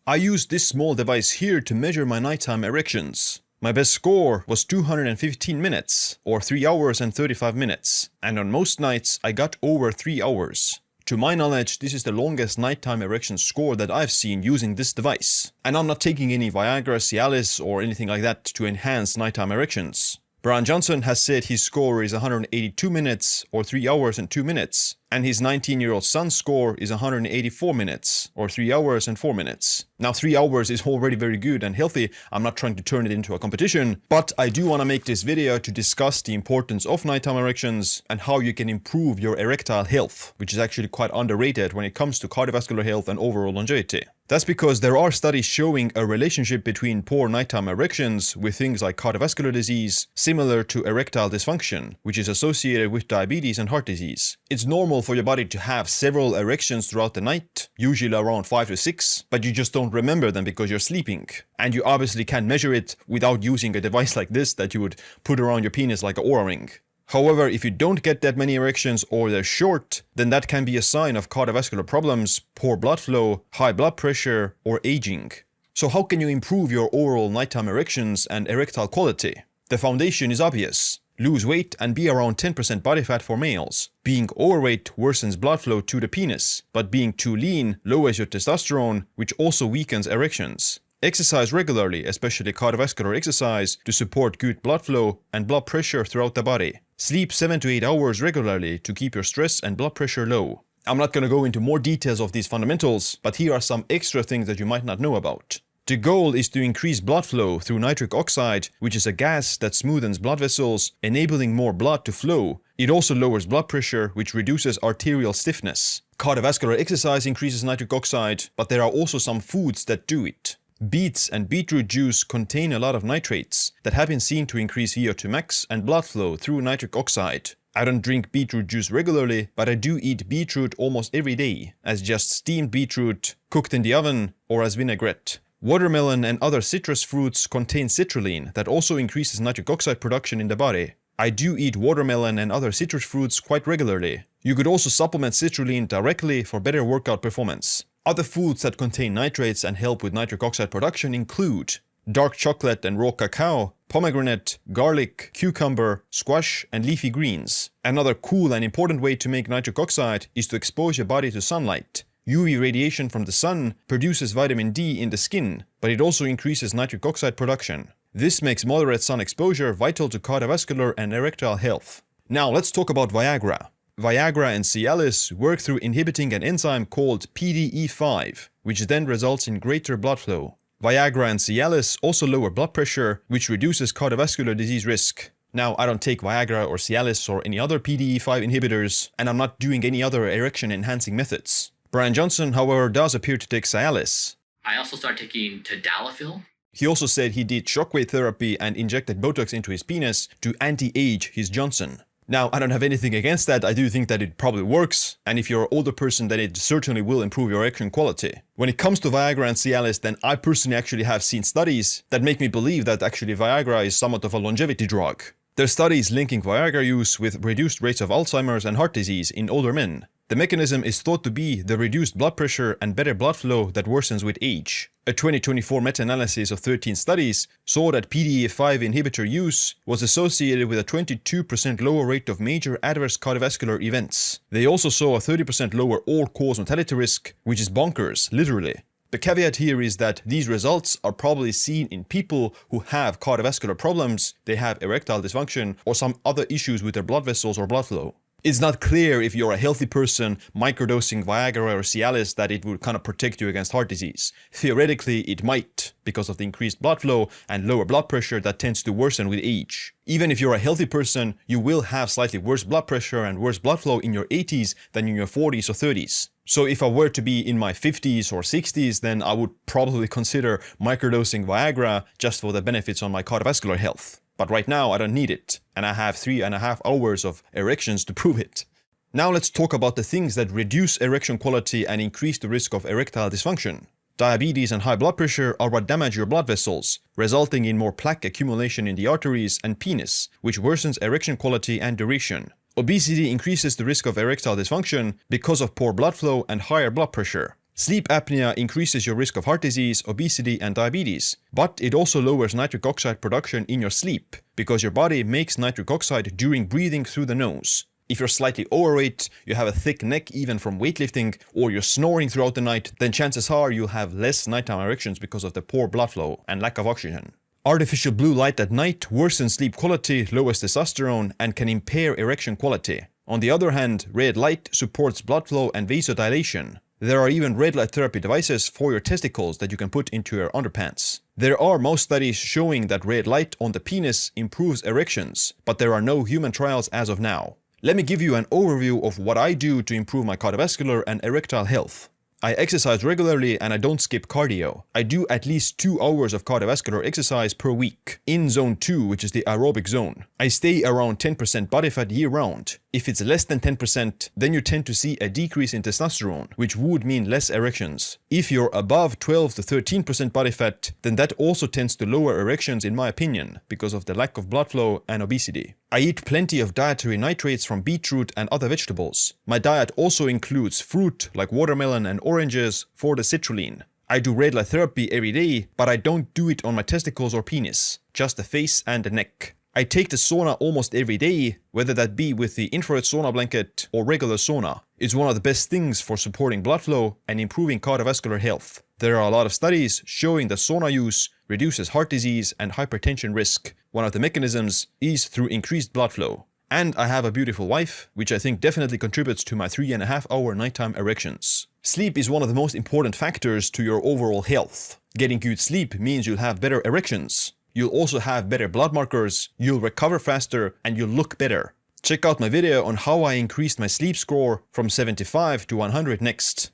I used this small device here to measure my nighttime erections. My best score was 215 minutes, or 3 hours and 35 minutes, and on most nights I got over 3 hours. To my knowledge, this is the longest nighttime erection score that I've seen using this device. And I'm not taking any Viagra, Cialis or anything like that to enhance nighttime erections. Brian Johnson has said his score is 182 minutes, or 3 hours and 2 minutes, and his 19-year-old son's score is 184 minutes, or 3 hours and 4 minutes. Now 3 hours is already very good and healthy. I'm not trying to turn it into a competition, but I do want to make this video to discuss the importance of nighttime erections and how you can improve your erectile health, which is actually quite underrated when it comes to cardiovascular health and overall longevity. That's because there are studies showing a relationship between poor nighttime erections with things like cardiovascular disease, similar to erectile dysfunction, which is associated with diabetes and heart disease. It's normal for your body to have several erections throughout the night, usually around 5 to 6, but you just don't remember them because you're sleeping. And you obviously can't measure it without using a device like this that you would put around your penis like an Oura ring. However, if you don't get that many erections or they're short, then that can be a sign of cardiovascular problems, poor blood flow, high blood pressure, or aging. So how can you improve your overall nighttime erections and erectile quality? The foundation is obvious. Lose weight and be around 10% body fat for males. Being overweight worsens blood flow to the penis, but being too lean lowers your testosterone, which also weakens erections. Exercise regularly, especially cardiovascular exercise, to support good blood flow and blood pressure throughout the body. Sleep 7 to 8 hours regularly to keep your stress and blood pressure low. I'm not going to go into more details of these fundamentals, but here are some extra things that you might not know about. The goal is to increase blood flow through nitric oxide, which is a gas that smoothens blood vessels, enabling more blood to flow. It also lowers blood pressure, which reduces arterial stiffness. Cardiovascular exercise increases nitric oxide, but there are also some foods that do it. Beets and beetroot juice contain a lot of nitrates that have been seen to increase VO2 max and blood flow through nitric oxide. I don't drink beetroot juice regularly, but I do eat beetroot almost every day, as just steamed beetroot, cooked in the oven, or as vinaigrette. Watermelon and other citrus fruits contain citrulline that also increases nitric oxide production in the body. I do eat watermelon and other citrus fruits quite regularly. You could also supplement citrulline directly for better workout performance. Other foods that contain nitrates and help with nitric oxide production include dark chocolate and raw cacao, pomegranate, garlic, cucumber, squash, and leafy greens. Another cool and important way to make nitric oxide is to expose your body to sunlight. UV radiation from the sun produces vitamin D in the skin, but it also increases nitric oxide production. This makes moderate sun exposure vital to cardiovascular and erectile health. Now let's talk about Viagra. Viagra and Cialis work through inhibiting an enzyme called PDE5, which then results in greater blood flow. Viagra and Cialis also lower blood pressure, which reduces cardiovascular disease risk. Now, I don't take Viagra or Cialis or any other PDE5 inhibitors, and I'm not doing any other erection-enhancing methods. Brian Johnson, however, does appear to take Cialis. I also started taking tadalafil. He also said he did shockwave therapy and injected Botox into his penis to anti-age his Johnson. Now, I don't have anything against that. I do think that it probably works, and if you're an older person, then it certainly will improve your erection quality. When it comes to Viagra and Cialis, then I personally actually have seen studies that make me believe that actually Viagra is somewhat of a longevity drug. There are studies linking Viagra use with reduced rates of Alzheimer's and heart disease in older men. The mechanism is thought to be the reduced blood pressure and better blood flow that worsens with age. A 2024 meta-analysis of 13 studies saw that PDE5 inhibitor use was associated with a 22% lower rate of major adverse cardiovascular events. They also saw a 30% lower all-cause mortality risk, which is bonkers, literally. The caveat here is that these results are probably seen in people who have cardiovascular problems, they have erectile dysfunction, or some other issues with their blood vessels or blood flow. It's not clear if you're a healthy person microdosing Viagra or Cialis that it would kind of protect you against heart disease. Theoretically, it might, because of the increased blood flow and lower blood pressure that tends to worsen with age. Even if you're a healthy person, you will have slightly worse blood pressure and worse blood flow in your 80s than in your 40s or 30s. So if I were to be in my 50s or 60s, then I would probably consider microdosing Viagra just for the benefits on my cardiovascular health. But right now I don't need it, and I have 3.5 hours of erections to prove it. Now let's talk about the things that reduce erection quality and increase the risk of erectile dysfunction. Diabetes and high blood pressure are what damage your blood vessels, resulting in more plaque accumulation in the arteries and penis, which worsens erection quality and duration. Obesity increases the risk of erectile dysfunction because of poor blood flow and higher blood pressure. Sleep apnea increases your risk of heart disease, obesity, and diabetes, but it also lowers nitric oxide production in your sleep, because your body makes nitric oxide during breathing through the nose. If you're slightly overweight, you have a thick neck even from weightlifting, or you're snoring throughout the night, then chances are you'll have less nighttime erections because of the poor blood flow and lack of oxygen. Artificial blue light at night worsens sleep quality, lowers testosterone, and can impair erection quality. On the other hand, red light supports blood flow and vasodilation. There are even red light therapy devices for your testicles that you can put into your underpants. There are mouse studies showing that red light on the penis improves erections, but there are no human trials as of now. Let me give you an overview of what I do to improve my cardiovascular and erectile health. I exercise regularly and I don't skip cardio. I do at least 2 hours of cardiovascular exercise per week, in zone 2, which is the aerobic zone. I stay around 10% body fat year round. If it's less than 10%, then you tend to see a decrease in testosterone, which would mean less erections. If you're above 12 to 13% body fat, then that also tends to lower erections in my opinion, because of the lack of blood flow and obesity. I eat plenty of dietary nitrates from beetroot and other vegetables. My diet also includes fruit like watermelon and oranges for the citrulline. I do red light therapy every day, but I don't do it on my testicles or penis, just the face and the neck. I take the sauna almost every day, whether that be with the infrared sauna blanket or regular sauna. It's one of the best things for supporting blood flow and improving cardiovascular health. There are a lot of studies showing that sauna use reduces heart disease and hypertension risk. One of the mechanisms is through increased blood flow. And I have a beautiful wife, which I think definitely contributes to my 3.5-hour nighttime erections. Sleep is one of the most important factors to your overall health. Getting good sleep means you'll have better erections. You'll also have better blood markers, you'll recover faster, and you'll look better. Check out my video on how I increased my sleep score from 75 to 100 next.